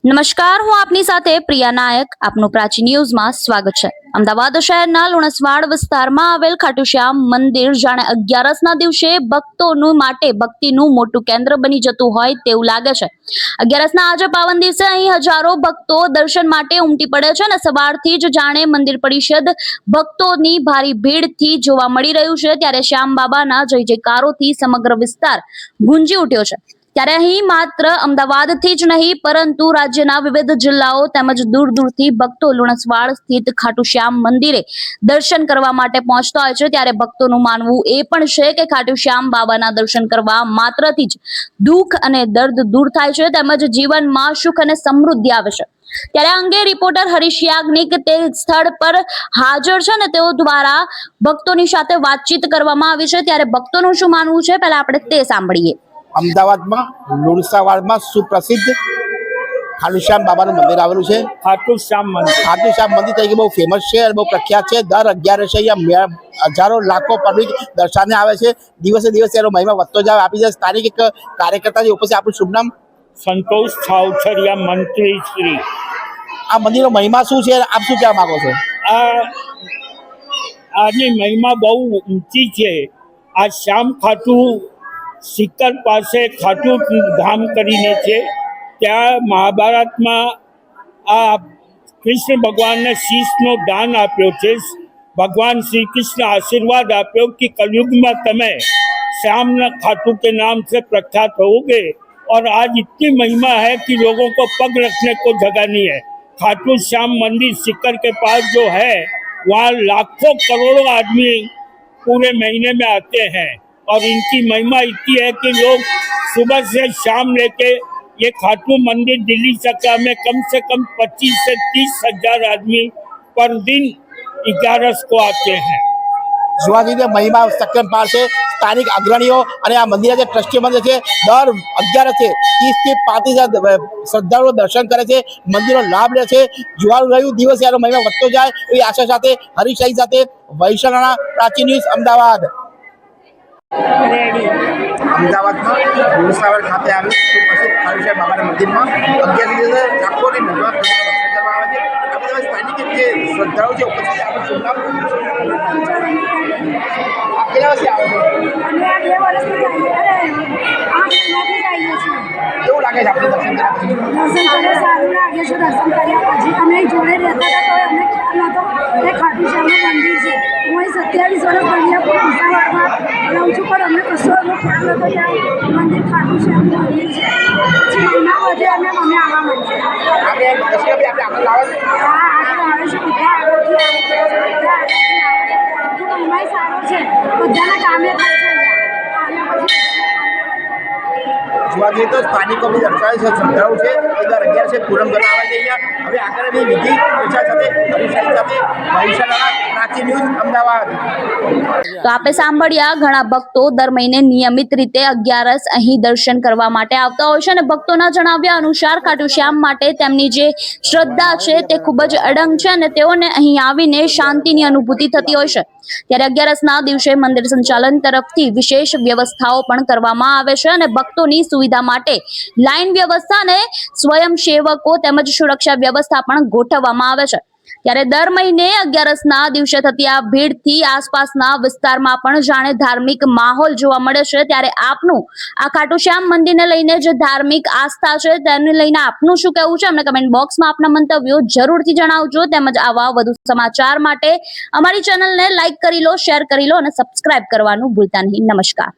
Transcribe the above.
નમસ્કાર, હું આપની સાથે પ્રિયા નાયક. આપનું પ્રાચી ન્યૂઝમાં સ્વાગત છે. અમદાવાદ શહેરના લુણસવાડ વિસ્તારમાં આવેલ ખાટુશ્યામ મંદિર જાણે 11ના દિવસે ભક્તોનું માટે ભક્તિનું મોટું કેન્દ્ર બની જતું હોય તેવું લાગે છે. 11ના આજે પાવન દિવસે અહીં હજારો ભક્તો દર્શન માટે ઉમટી પડે છે અને સવારથી જ જાણે મંદિર પરિષદ ભક્તોની ભારી ભીડથી જોવા મળી રહ્યું છે. ત્યારે શ્યામ બાબાના જય જયકારોથી સમગ્ર વિસ્તાર ગુંજી ઉઠ્યો છે. ત્યારે અહીં માત્ર અમદાવાદથી જ નહીં પરંતુ રાજ્યના વિવિધ જિલ્લાઓ તેમજ દૂર દૂરથી ભક્તો લુણસવાડ સ્થિત ખાટુશ્યામ મંદિરે દર્શન કરવા માટે પહોંચતા હોય છે. ત્યારે ભક્તોનું માનવું એ પણ છે કે ખાટુશ્યામ બાબાના દર્શન કરવા માત્રથી જ દુઃખ અને દર્દ દૂર થાય છે તેમજ જીવનમાં સુખ અને સમૃદ્ધિ આવે છે. ત્યારે અંગે રિપોર્ટર હરીશ યાજ્ઞિક તે સ્થળ પર હાજર છે અને તેઓ દ્વારા ભક્તોની સાથે વાતચીત કરવામાં આવી છે. ત્યારે ભક્તોનું શું માનવું છે પહેલા આપણે તે સાંભળીએ. અમદાવાદમાં લુણસાવાડમાં સુપ્રસિદ્ધ ખાટુશ્યામ બાબાનું મંદિર આવેલું છે. ખાટુશ્યામ મંદિર તરીકે બહુ ફેમસ છે અને બહુ પ્રખ્યાત છે. દર 11 અહીંયા હજારો લાખો પબ્લિક દર્શને આવે છે. દિવસે દિવસે એનો મહિમા વધતો જાય. આપી જાય સ્થાનિક એક કાર્યકર્તા જે ઉપસ્થિત. આપણું શુભ નામ? સંતોષ છાવછરિયા, મંત્રી શ્રી. આ મંદિરનો મહિમા શું છે, આપ શું કહેવા માંગો છો? આની મહિમા બહુ ઊંચી છે. આ શ્યામ ખાટુ સિક્કર પાસે ખાટુ ધામ કરીને છે. ત્યાં મહાભારતમાં આ કૃષ્ણ ભગવાનને શીશનો દાન આપ્યો છે. भगवान श्री कृष्ण आशीर्वाद आप्यो कि कलयुग में तमें श्याम खाटू के नाम से प्रख्यात होगे। और आज इतनी महिमा है कि लोगों को पग रखने को जगह नहीं है। खाटू श्याम मंदिर सिक्कर के पास जो है वहाँ लाखों करोड़ों आदमी पूरे महीने में आते हैं और इनकी महिमा इतनी है कि लोग सुबह से शाम लेके ये खाटू मंदिर दिल्ली चक्का में कम से कम 25 से 30 हजार आदमी पर दिन 11 को आते हैं. જોવા જઈએ મહિમા સક્ષમ પાર છે. સ્થાનિક અગ્રણીઓ અને આ મંદિરના જે ટ્રસ્ટી મંદિર છે દર 11 30 થી 35 શ્રદ્ધાળુઓ દર્શન કરે છે, મંદિરનો લાભ લે છે. જોવાનું રહ્યું દિવસે એનો મહિમા વધતો જાય એવી આશા સાથે હરીશ સાથે વૈશાલાના પ્રાચી ન્યૂઝ અમદાવાદ. અમદાવાદમાં લુણસાવાડ ખાતે આવેલ સુપ્રસિદ્ધ ખાટુશ્યામ બાબાના મંદિરમાં 11 દિવસે લાખોની મહિમા દર્શન કરવામાં આવે છે. આપણે સ્થાનિક જે શ્રદ્ધાળુઓ છે ઉપસ્થિત. આપણે શુભ નામ? આપ કેટલા વર્ષથી આવો છો? કેવું લાગે છે આપણે દર્શન કર્યા પછી? દર્શન કર્યા સારું લાગે છે. દર્શન કર્યા પછી અમે જોડે રહેતા હતા તો અમને ખ્યાલ નહોતો કે ખાટુશ્યામનું મંદિર છે. હું અહીં 27 વર્ષ બલિયાપુર લુણસાવાડમાં રહું છું પણ અમને કશો એવો ખ્યાલ નહોતો કે આ મંદિર ખાટુશ્યામનું મંદિર છે. પછી મહિના વધે અમે આવવા માંડીએ. આપણે દર્શન આપણે આગળ લાવો છો? હા, આગળ આવે છે. બધા આગળથી આવે છે. મહિમા સારો છે. બધાના કામે થાય છે. જોવા જઈએ તો સ્થાનિકો બી દર્શાવે છે, શ્રદ્ધાળુ છે. એ દર 11 છે પૂનમ કરવા આવે છે અહીંયા. હવે આગળની વિધિ વિચાર સાથે હરીશ સાથે વૈશાલાના પ્રાચી ન્યૂઝ અમદાવાદ. તો આપણે સાંભળ્યા ઘણા ભક્તો દર મહિને નિયમિત રીતે 11 અહીં દર્શન કરવા માટે આવતા હોય છે અને ભક્તોના જણાવ્યા અનુસાર ખાટુશ્યામ માટે તેમની જે શ્રદ્ધા છે તે ખૂબ જ અડંગ છે અને તેઓને અહીં આવીને શાંતિની અનુભૂતિ થતી હોય છે. ત્યારે 11ના દિવસે મંદિર સંચાલન તરફથી વિશેષ વ્યવસ્થાઓ પણ કરવામાં આવે છે અને ભક્તોની સુવિધા માટે લાઈન વ્યવસ્થા અને સ્વયંસેવકો તેમજ સુરક્ષા વ્યવસ્થા પણ ગોઠવવામાં આવે છે. ત્યારે દર મહિને 11ના દિવસે થતી આ ભીડથી આસપાસના વિસ્તારમાં પણ જાણે ધાર્મિક માહોલ જોવા મળે છે. ત્યારે આપનું આ ખાટુશ્યામ મંદિરને લઈને જે ધાર્મિક આસ્થા છે તેને લઈને આપનું શું કહેવું છે અમને કમેન્ટ બોક્સમાં આપના મંતવ્યો જરૂરથી જણાવજો. તેમજ આવા વધુ સમાચાર માટે અમારી ચેનલને લાઈક કરી લો, શેર કરી લો અને સબસ્ક્રાઇબ કરવાનું ભૂલતા નહીં. નમસ્કાર.